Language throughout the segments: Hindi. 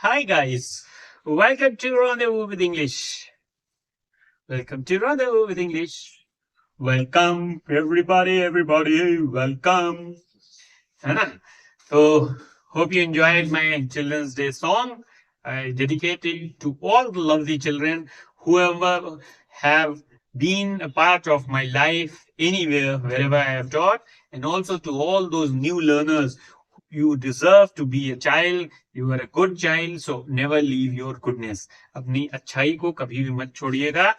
Hi guys, welcome to Rendezvous with English. Welcome to Rendezvous with English. Welcome everybody, welcome. है ना? So, hope you enjoyed my Children's Day song. I dedicate it to all the lovely children, whoever have been a part of my life anywhere, wherever I have taught, and also to all those new learners. You deserve to be a child. You are a good child, so never leave your goodness. अपनी अच्छाई को कभी भी मत छोड़िएगा.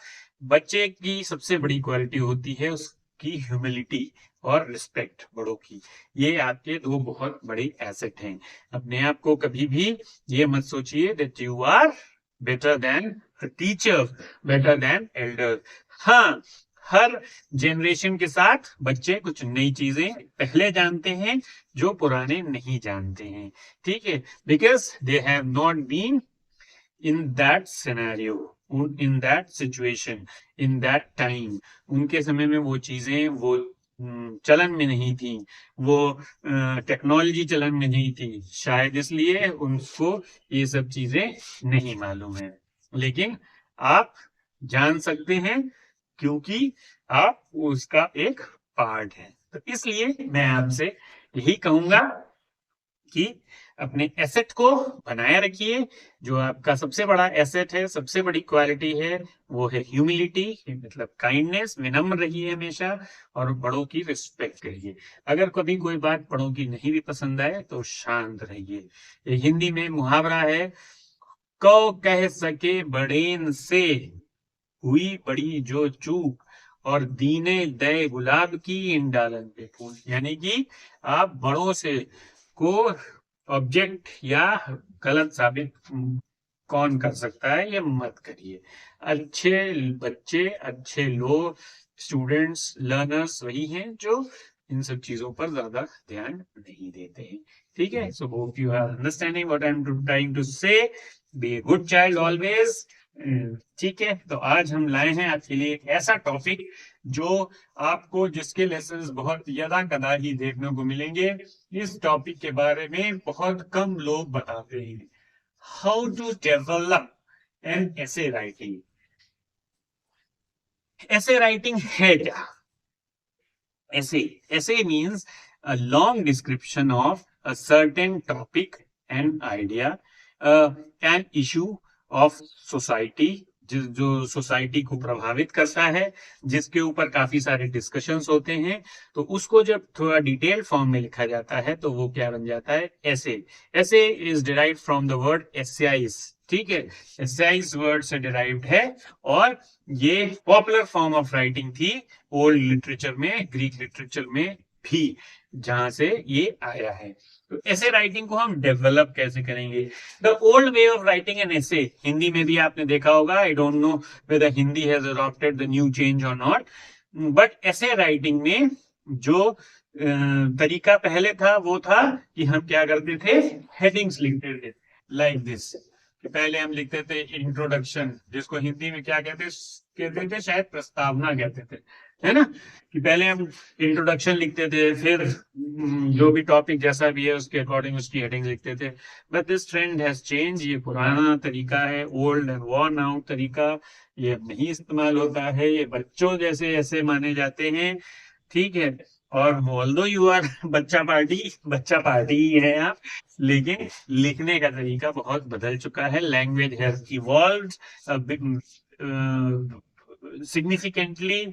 बच्चे की सबसे बड़ी क्वालिटी होती है उसकी ह्यूमिलिटी और रिस्पेक्ट बड़ों की. ये आपके दो बहुत बड़े एसेट हैं. अपने आप को कभी भी ये मत सोचिए that you are better than teacher, better than elder. हाँ, हर जनरेशन के साथ बच्चे कुछ नई चीजें पहले जानते हैं जो पुराने नहीं जानते हैं. ठीक है, because they have not been in that scenario, in that situation, in that time. उनके समय में वो चीजें वो चलन में नहीं थी, वो टेक्नोलॉजी चलन में नहीं थी, शायद इसलिए उनको ये सब चीजें नहीं मालूम है. लेकिन आप जान सकते हैं क्योंकि आप उसका एक पार्ट है. तो इसलिए मैं आपसे यही कहूंगा कि अपने एसेट को बनाए रखिए. जो आपका सबसे बड़ा एसेट है, सबसे बड़ी क्वालिटी है, वो है ह्यूमिलिटी, मतलब काइंडनेस. विनम्र रहिए हमेशा और बड़ों की रिस्पेक्ट करिए. अगर कभी कोई बात बड़ों की नहीं भी पसंद आए तो शांत रहिए. ये हिंदी में मुहावरा है, कौ कह सके बड़ेन से, हुई बड़ी जो चूक, और दीने दे गुलाब की इन डालन पे फूल. यानी कि आप बड़ों से को ऑब्जेक्ट या गलत साबित कौन कर सकता है, ये मत करिए. अच्छे बच्चे, अच्छे लोग, स्टूडेंट्स, लर्नर्स वही हैं जो इन सब चीजों पर ज्यादा ध्यान नहीं देते हैं. ठीक है, so hope you are understanding what I am trying to say. Be a good child always. ठीक है, तो आज हम लाए हैं आपके लिए एक ऐसा टॉपिक जो आपको, जिसके लेसन्स बहुत यदा कदा ही देखने को मिलेंगे. इस टॉपिक के बारे में बहुत कम लोग बताते हैं. How to develop an essay writing. Essay writing है क्या? Essay means a long description of a certain topic, an idea, an issue of society, जो सोसाइटी को प्रभावित करता है, जिसके ऊपर काफी सारे डिस्कशंस होते हैं. तो उसको जब थोड़ा डिटेल फॉर्म में लिखा जाता है तो वो क्या बन जाता है? Essay. Essay is derived from the word essayer. ठीक है, एसाइज वर्ड से डिराइव्ड है और ये पॉपुलर फॉर्म ऑफ राइटिंग थी ओल्ड लिटरेचर में, ग्रीक लिटरेचर में भी, जहां से ये आया है. तो ऐसे राइटिंग को हम डेवलप कैसे करेंगे? The old way of writing an ऐसे, हिंदी में भी आपने देखा होगा. I don't know whether Hindi has adopted the new change और नॉट, बट ऐसे राइटिंग में जो तरीका पहले था वो था कि हम क्या करते थे? हेडिंग्स लिखते थे लाइक दिस. पहले हम लिखते थे इंट्रोडक्शन, जिसको हिंदी में क्या कहते थे? शायद प्रस्तावना कहते थे, है ना. कि पहले हम इंट्रोडक्शन लिखते थे, फिर जो भी टॉपिक जैसा भी है उसके अकॉर्डिंग उसकी हेडिंग लिखते थे. But this trend has change. ये पुराना तरीका है, ओल्ड एंड वर्न आउट तरीका. ये नहीं इस्तेमाल होता है. ये बच्चों जैसे ऐसे माने जाते हैं. ठीक है, और ऑल्दो यू आर बच्चा पार्टी ही है आप, लेकिन लिखने का तरीका बहुत बदल चुका है. Language has evolved significantly.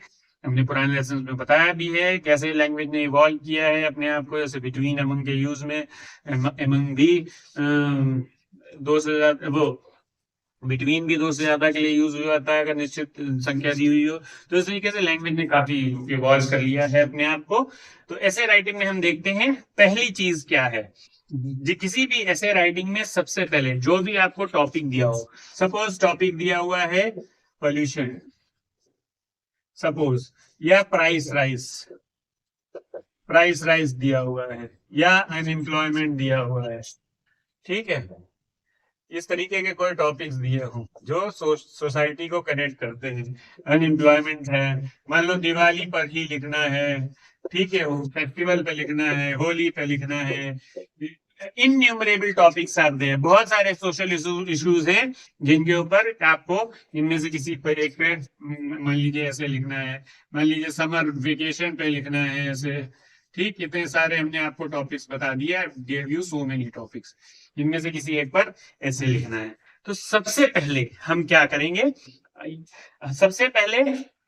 हमने पुराने लेसन में बताया भी है कैसे लैंग्वेज ने इवॉल्व किया है अपने आप को. जैसे बिटवीन, अमंग के यूज में, अमंग भी दो से ज्यादा, वो बिटवीन भी दो से ज्यादा के लिए यूज हो जाता है अगर निश्चित संख्या दी हुई हो. तो इस तरीके से लैंग्वेज ने काफी इवॉल्व कर लिया है अपने आप को. तो ऐसे राइटिंग में हम देखते हैं पहली चीज क्या है. किसी भी ऐसे राइटिंग में सबसे पहले जो भी आपको टॉपिक दिया हो, सपोज टॉपिक दिया हुआ है पोल्यूशन, सपोज, या प्राइस राइस दिया हुआ है, या अनएम्प्लॉयमेंट दिया हुआ है. ठीक है, इस तरीके के कोई टॉपिक्स दिए हों जो सोसाइटी को कनेक्ट करते हैं. अनएम्प्लॉयमेंट है, मान लो दिवाली पर ही लिखना है. ठीक है, फेस्टिवल पे लिखना है, होली पे लिखना है, इनन्यूमरेबल टॉपिक्स आते हैं, बहुत सारे सोशल इश्यूज हैं जिनके ऊपर आपको इनमें से किसी पर एक पे मान लीजिए ऐसे लिखना है, मान लीजिए समर वेकेशन पे लिखना है ऐसे, ठीक। इतने सारे हमने आपको टॉपिक्स बता दिया, gave you so many topics, इनमें से किसी एक पर ऐसे लिखना है। तो सबसे पहले हम क्या करेंगे, सबसे पहले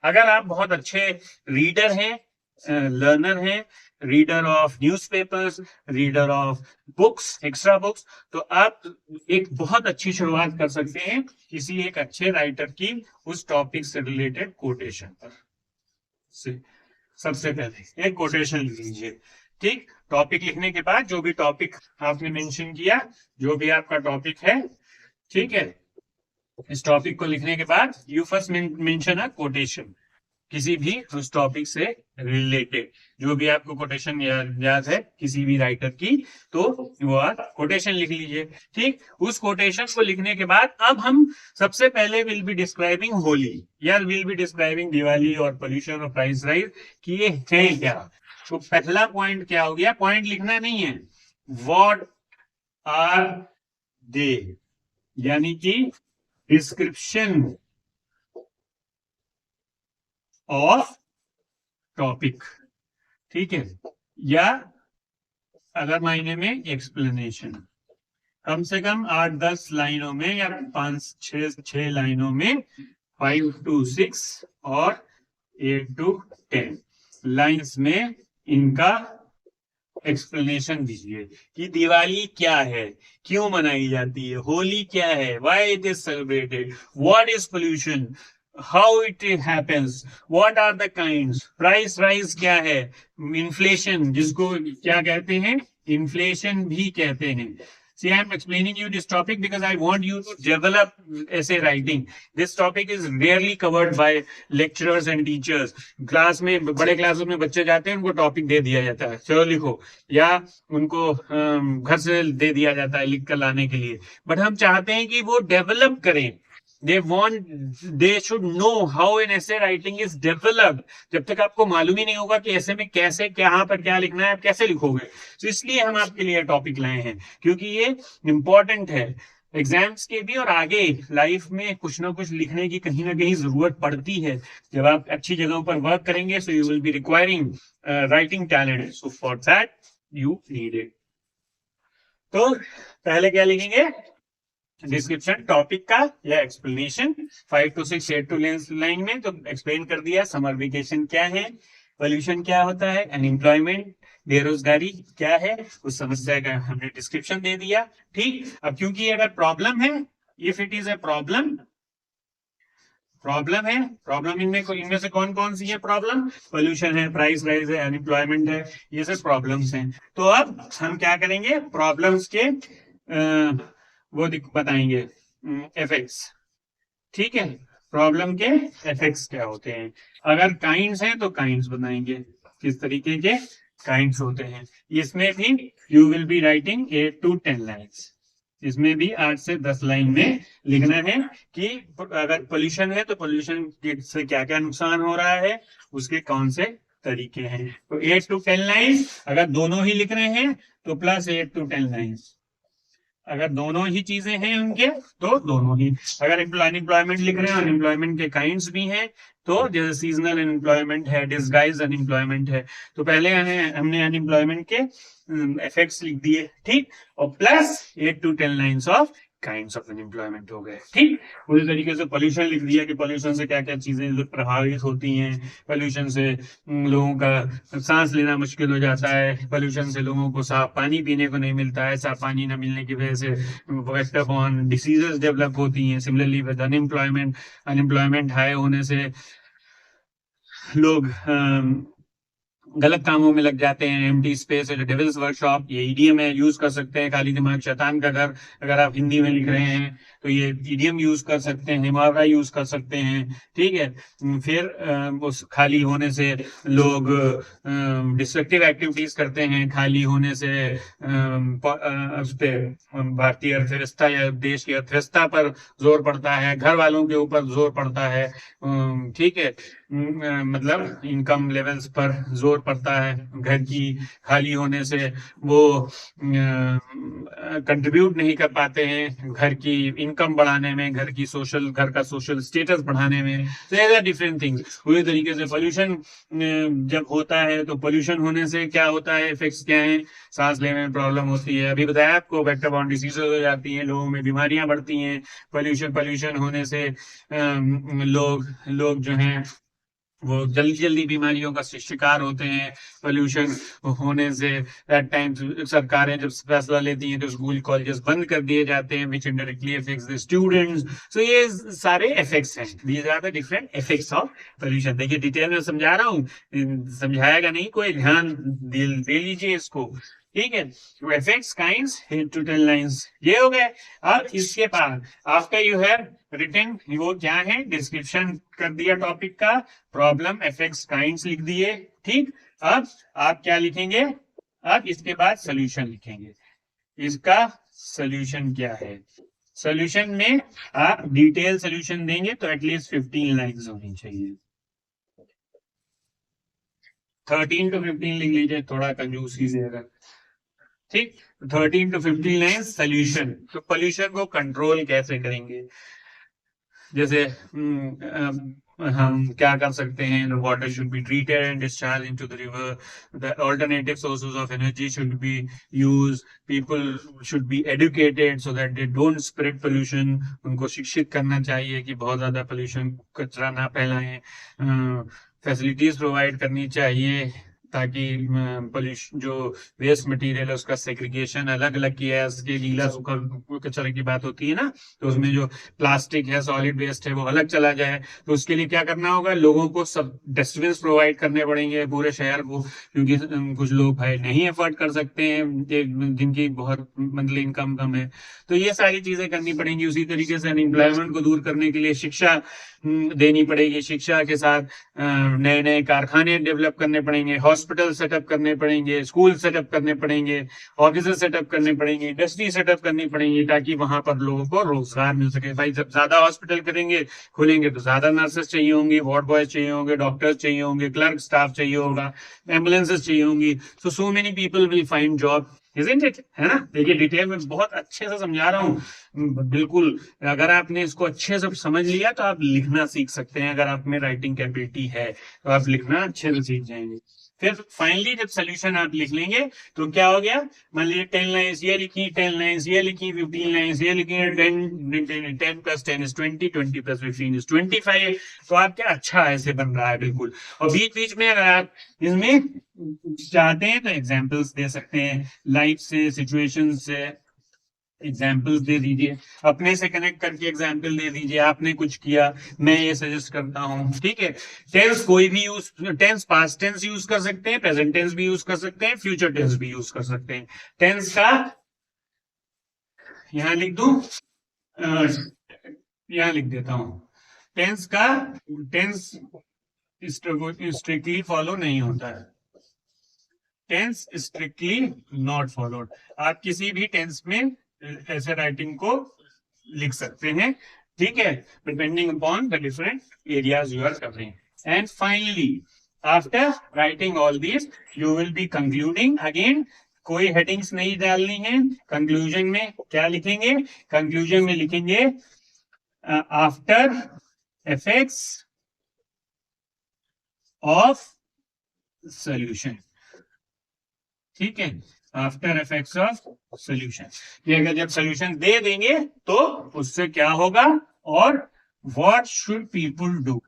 अगर आप बहुत अच्छे रीडर हैं, लर्नर हैं, reader of newspapers, reader of books, extra books, तो आप एक बहुत अच्छी शुरुआत कर सकते हैं किसी एक अच्छे राइटर की उस टॉपिक से रिलेटेड कोटेशन पर। सबसे पहले एक कोटेशन लिख लीजिए, ठीक। टॉपिक लिखने के बाद जो भी टॉपिक आपने मेंशन किया, जो भी आपका टॉपिक है, ठीक है, इस टॉपिक को लिखने के बाद you first mention a quotation, किसी भी उस टॉपिक से रिलेटेड जो भी आपको कोटेशन याद है किसी भी राइटर की, तो वो आप कोटेशन लिख लीजिए, ठीक। उस कोटेशन को लिखने के बाद अब हम सबसे पहले विल बी डिस्क्राइबिंग होली या विल बी डिस्क्राइबिंग दिवाली और पोल्यूशन और प्राइस राइज कि ये है क्या। तो पहला पॉइंट क्या हो गया, पॉइंट लिखना नहीं है, व्हाट आर दे, यानी कि डिस्क्रिप्शन ऑफ टॉपिक, ठीक है, या अगर मायने में एक्सप्लेनेशन, कम से कम 8-10 लाइनों में या 5-6 लाइनों में, 5 to 6 और 8 to 10 लाइन्स में इनका एक्सप्लेनेशन दीजिए कि दिवाली क्या है, क्यों मनाई जाती है, होली क्या है, why it is celebrated, what is pollution, how it happens, what are the kinds, price rise क्या है, इन्फ्लेशन जिसको क्या कहते हैं, इन्फ्लेशन भी कहते हैं। See, I am explaining you this topic because I want you to develop essay writing. This topic is rarely covered by lecturers and teachers. Class में, बड़े क्लासों में बच्चे जाते हैं, उनको टॉपिक दे दिया जाता है, चलो लिखो, या उनको घर से दे दिया जाता है लिख कर लाने के लिए, बट हम चाहते हैं कि वो डेवलप करें। they should know how an essay writing is developed. जब तक आपको मालूम ही नहीं होगा कि ऐसे में कैसे, कहाँ पर क्या लिखना है, आप कैसे लिखोगे। तो इसलिए हम आपके लिए टॉपिक लाए हैं, क्योंकि ये इंपॉर्टेंट है एग्जाम्स के भी, और आगे लाइफ में कुछ ना कुछ लिखने की कहीं ना कहीं जरूरत पड़ती है। जब आप अच्छी जगहों पर वर्क करेंगे, so you will be requiring writing talent, so for that you need it. तो पहले क्या लिखेंगे, डिस्क्रिप्शन टॉपिक का या एक्सप्लेनेशन, 5 to 6, 8 to 10 लाइन में तो एक्सप्लेन कर दिया। समर वेकेशन क्या है, पोल्यूशन क्या होता है, अनएम्प्लॉयमेंट बेरोजगारी क्या है, उस समस्या का हमने डिस्क्रिप्शन दे दिया, ठीक। अब क्योंकि अगर प्रॉब्लम है, if it is a problem है, प्रॉब्लम इनमें से कौन कौन सी है प्रॉब्लम, पोल्यूशन है, प्राइस राइज है, अनएम्प्लॉयमेंट है, ये सब प्रॉब्लम्स हैं। तो अब हम क्या करेंगे, प्रॉब्लम्स के वो बताएंगे इफेक्ट्स, ठीक है, प्रॉब्लम के इफेक्ट्स क्या होते हैं। अगर काइंड्स हैं तो काइंड्स बताएंगे, किस तरीके के काइंड्स होते हैं। इसमें भी you will be writing 8 to 10 lines, इसमें भी 8 से 10 लाइन में लिखना है कि अगर पोल्यूशन है तो पोल्यूशन से क्या क्या नुकसान हो रहा है, उसके कौन से तरीके हैं। तो 8 to 10 लाइन, अगर दोनों ही लिख रहे हैं तो प्लस 8 to 10 लाइन्स, अगर दोनों ही चीजें हैं उनके तो दोनों ही। अगर अनएम्प्लॉयमेंट लिख रहे हैं, अनएम्प्लॉयमेंट के काइंड्स भी हैं, तो जैसे सीजनल अनएम्प्लॉयमेंट है, डिसगाइज अनएम्प्लॉयमेंट है, तो पहले हमने अनएम्प्लॉयमेंट के इफेक्ट्स लिख दिए, ठीक, और plus 8 to 10 lines of kinds of unemployment हो गए, ठीक। उसी तरीके से पोल्यूशन लिख दिया कि पोल्यूशन से क्या क्या चीजें प्रभावित होती हैं, पोल्यूशन से लोगों का सांस लेना मुश्किल हो जाता है, पोल्यूशन से लोगों को साफ पानी पीने को नहीं मिलता है, साफ पानी न मिलने की वजह से वेक्टर डिसीजेस डेवलप होती हैं। सिमिलरली विद अनएम्प्लॉयमेंट हाई होने से लोग गलत कामों में लग जाते हैं। एम्प्टी स्पेस है, डेविल्स वर्कशॉप, ये ईडीएम है, यूज कर सकते हैं। खाली दिमाग शैतान का घर, अगर आप हिंदी में लिख रहे हैं तो ये ईडीएम यूज कर सकते हैं, मुहावरा यूज कर सकते हैं, ठीक है। फिर उस खाली होने से लोग डिस्ट्रक्टिव एक्टिविटीज करते हैं, खाली होने से उस पे भारतीय अर्थव्यवस्था या देश की अर्थव्यवस्था पर जोर पड़ता है, घर वालों के ऊपर जोर पड़ता है, ठीक है। मतलब इनकम लेवल्स पर जोर पड़ता है, घर की खाली होने से वो कंट्रीब्यूट नहीं कर पाते हैं घर की इनकम बढ़ाने में, घर का सोशल स्टेटस बढ़ाने में। तो डिफरेंट थिंग्स। पूरी तरीके से पोल्यूशन जब होता है तो पोल्यूशन होने से क्या होता है, इफेक्ट्स क्या हैं, सांस लेने में प्रॉब्लम होती है, अभी बताया आपको, वेक्टर बॉर्न डिसीजेज हो जाती हैं, लोगों में बीमारियां बढ़ती हैं। पोल्यूशन होने से लोग जो हैं वो जल्दी जल्दी बीमारियों का शिकार होते हैं। पोल्यूशन होने से एट टाइम्स सरकारें जब फैसला लेती हैं तो स्कूल कॉलेजेस बंद कर दिए जाते हैं, which indirectly affects the students. सो ये सारे इफेक्ट्स हैं, these are the different effects of pollution. देखिए डिटेल में समझा रहा हूँ, समझाएगा नहीं कोई, ध्यान दे लीजिए इसको, ठीक है। Effects, kinds, hit to 10 lines, ये हो गए। अब इसके बाद आफ्टर यू हैव रिटन, वो क्या है, डिस्क्रिप्शन कर दिया टॉपिक का, प्रॉब्लम, इफेक्ट्स, काइंड्स लिख दिए, ठीक। अब आप क्या लिखेंगे, अब इसके बाद सोल्यूशन लिखेंगे। इसका सोल्यूशन क्या है, सोल्यूशन में आप डिटेल सोल्यूशन देंगे तो एटलीस्ट 15 लाइन्स होनी चाहिए। 13 to 15 लिख लीजिए, थोड़ा कंजूसी से अगर, ठीक। 13 to 15 लाइन्स सोल्यूशन। तो पोल्यूशन को कंट्रोल कैसे करेंगे, जैसे हम क्या कर सकते हैं, the water should be treated and discharge into the river, the alternative sources of energy should be use, people should be educated so that they don't spread pollution, उनको शिक्षित करना चाहिए कि बहुत ज्यादा पोल्यूशन, कचरा ना फैलाएं, फैसिलिटीज प्रोवाइड करनी चाहिए ताकि पोल्यूशन जो वेस्ट मटेरियल है उसका सेग्रीगेशन अलग अलग किया है, उसके गीला सूखा कचरे की बात होती है ना, तो उसमें जो प्लास्टिक है, सॉलिड वेस्ट है, वो अलग चला जाए। तो उसके लिए क्या करना होगा, लोगों को सब डस्टबिन प्रोवाइड करने पड़ेंगे पूरे शहर को, क्योंकि कुछ लोग भाई नहीं अफोर्ड कर सकते हैं, जिनकी बहुत मंथली इनकम कम है। तो ये सारी चीजें करनी पड़ेंगी। उसी तरीके से अनएम्प्लॉयमेंट को दूर करने के लिए शिक्षा देनी पड़ेगी, शिक्षा के साथ नए नए कारखाने डेवलप करने पड़ेंगे, हॉस्पिटल सेटअप करने पड़ेंगे, स्कूल सेटअप करने पड़ेंगे, ऑफिस सेटअप करने पड़ेंगे, इंडस्ट्री सेटअप करनी पड़ेंगी, ताकि वहां पर लोगों को रोजगार मिल सके। भाई जब ज्यादा हॉस्पिटल करेंगे खुलेंगे तो ज्यादा नर्सेस चाहिए होंगी, वार्ड बॉयज चाहिए होंगे, डॉक्टर्स चाहिए होंगे, क्लर्क स्टाफ चाहिए होगा, एम्बुलेंसेस चाहिए होंगी। So many people will find job, isn't it? है ना। देखिए डिटेल में बहुत अच्छे से समझा रहा हूँ, बिल्कुल। अगर आपने इसको अच्छे से समझ लिया तो आप लिखना सीख सकते हैं, अगर आप में राइटिंग कैपेबिलिटी है तो आप लिखना अच्छे से सीख जाएंगे। फिर फाइनली जब सोल्यूशन आप लिख लेंगे तो क्या हो गया, मान लीजिए 10 लाइन्स ये लिखी, 10 लाइन्स ये लिखी, 15 लाइन्स ये लिखी, 10 plus 10 is 20, 20 plus 15 is 25। तो आप क्या, अच्छा ऐसे बन रहा है बिल्कुल। और बीच बीच में अगर आप इसमें चाहते हैं तो एग्जाम्पल्स दे सकते हैं, लाइफ से, सिचुएशन से एग्जाम्पल्स दे दीजिए, अपने से कनेक्ट करके एग्जाम्पल दे दीजिए, आपने कुछ किया, मैं ये सजेस्ट करता हूं, ठीक है। टेंस कोई भी use, tense past tense use कर सकते हैं, प्रेजेंट टेंस भी यूज कर सकते हैं, फ्यूचर टेंस भी यूज कर सकते हैं। टेंस का यहां लिख दूं, यहां लिख देता हूं, टेंस का, टेंस स्ट्रिक्टली फॉलो नहीं होता है, टेंस स्ट्रिक्टली नॉट फॉलोड। आप किसी भी टेंस में ऐसे राइटिंग को लिख सकते हैं, ठीक है, depending upon the different areas you are covering. And finally after writing all this you will be concluding again. कोई हेडिंग्स नहीं डालनी है। कंक्लूजन में क्या लिखेंगे, कंक्लूजन में लिखेंगे आफ्टर इफेक्ट्स ऑफ सोल्यूशन, ठीक है, आफ्टर इफेक्ट्स ऑफ सोल्यूशन। ये अगर जब सोल्यूशन दे देंगे तो उससे क्या होगा, और व्हाट शुड पीपल डू,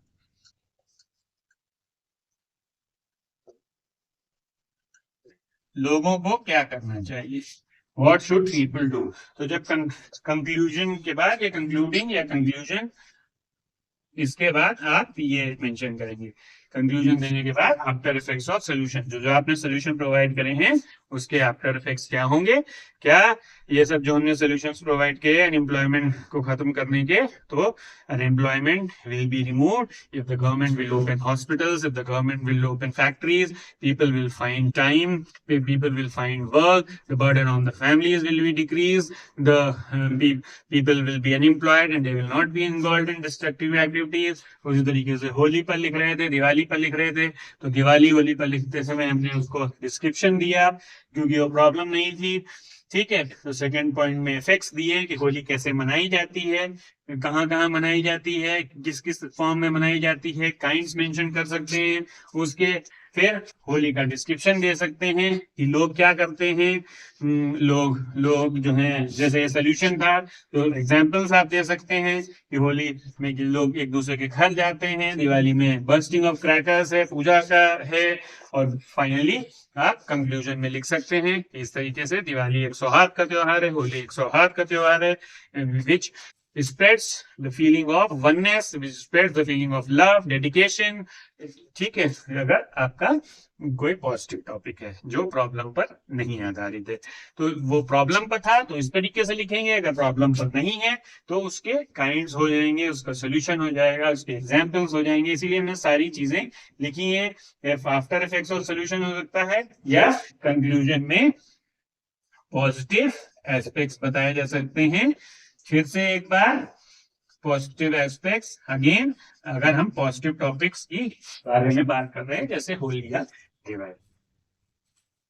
लोगों को क्या करना चाहिए, व्हाट शुड पीपल डू। तो जब कंक्लूजन के बाद, या कंक्लूडिंग या कंक्लूजन, इसके बाद आप ये मेंशन करेंगे। कंक्लूजन देने के बाद आफ्टर इफेक्ट्स ऑफ सोल्यूशन, जो जो आपने सोल्यूशन प्रोवाइड करे हैं उसके आफ्टर इफेक्ट्स क्या होंगे, क्या ये सब जो हमने सोल्यूशंस प्रोवाइड किए अनएम्प्लॉयमेंट को खत्म करने के, तो unemployment will be removed if the government will open hospitals, if the government will open factories, people will find time, people will find work, the burden on the families will be decreased, the people will be unemployed and they will not be involved in destructive activities. उसी तरीके से होली पर लिख रहे थे, दिवाली पर लिख रहे थे, तो दिवाली होली पर लिखते समय हमने उसको डिस्क्रिप्शन दिया क्योंकि वो प्रॉब्लम नहीं थी, ठीक है। तो सेकंड पॉइंट में इफेक्ट्स दिए कि होली कैसे मनाई जाती है, कहाँ कहाँ मनाई जाती है, किस किस फॉर्म में मनाई जाती है, काइंड्स मेंशन कर सकते हैं उसके, फिर होली का डिस्क्रिप्शन दे सकते हैं कि लोग क्या करते हैं, लोग जो हैं, जैसे सोल्यूशन था तो एग्जांपल्स आप दे सकते हैं कि होली में लोग एक दूसरे के घर जाते हैं, दिवाली में बर्स्टिंग ऑफ क्रैकर्स है, पूजा का है, और फाइनली आप कंक्लूजन में लिख सकते हैं कि इस तरीके से दिवाली एक सौहार्द का त्योहार है, होली एक सौहार्द का त्योहार है, विच spreads the feeling of oneness, which spreads the feeling of love, dedication. ठीक है, अगर आपका कोई पॉजिटिव टॉपिक है जो प्रॉब्लम पर नहीं आधारित है, तो वो प्रॉब्लम पर था तो इस तरीके से लिखेंगे, अगर प्रॉब्लम पर नहीं है तो उसके काइंड्स हो जाएंगे, उसका सोल्यूशन हो जाएगा, उसके एग्जांपल्स हो जाएंगे। इसीलिए हमने सारी चीजें लिखी है। आफ्टर इफेक्ट्स और सोल्यूशन हो सकता है या कंक्लूजन में पॉजिटिव एस्पेक्ट्स बताए जा सकते हैं। फिर से एक बार, पॉजिटिव एस्पेक्ट्स अगेन, अगर हम पॉजिटिव टॉपिक्स की बारे में बात कर रहे हैं जैसे होली या दिवाली,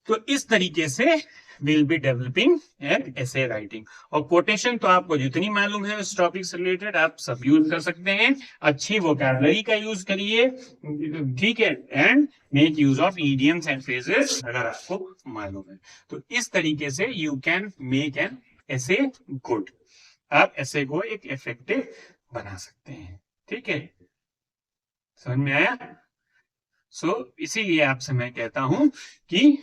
तो इस तरीके से will be developing N essay writing. और कोटेशन तो आपको जितनी मालूम है उस टॉपिक से रिलेटेड आप सब यूज कर सकते हैं। अच्छी वोकैबुलरी का यूज करिए, ठीक है, and make use of idioms and phrases अगर आपको मालूम है। तो इस तरीके से you can make an essay good, आप ऐसे को एक इफेक्टिव बना सकते हैं, ठीक है, समझ में आया। इसीलिए आपसे मैं कहता हूं कि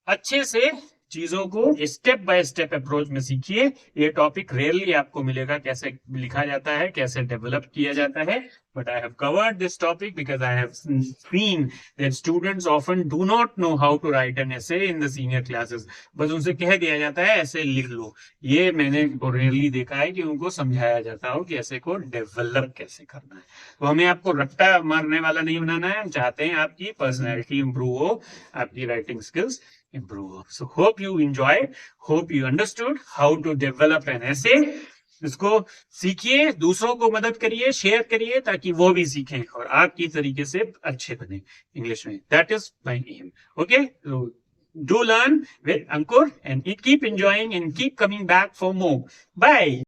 अच्छे से चीजों को स्टेप बाय स्टेप अप्रोच में सीखिए। ये टॉपिक रेयरली आपको मिलेगा, कैसे लिखा जाता है, कैसे डेवलप किया जाता है, but I have covered this topic because I have seen that students often do not know how to write an essay in the senior classes. बस उनसे कह दिया जाता है ऐसे लिख लो, ये मैंने रेयरली देखा है कि उनको समझाया जाता हो कि ऐसे को डेवलप कैसे करना है। तो हमें आपको रट्टा मारने वाला नहीं बनाना है, हम चाहते हैं आपकी पर्सनैलिटी इंप्रूव हो, आपकी writing skills improve. So hope you enjoyed, hope you understood how to develop an essay. इसको सीखिए, दूसरों को मदद करिए, शेयर करिए ताकि वो भी सीखें और आपकी तरीके से अच्छे बने इंग्लिश में। That is my aim. Okay? So do learn with Ankur and keep enjoying and keep coming back for more. Bye.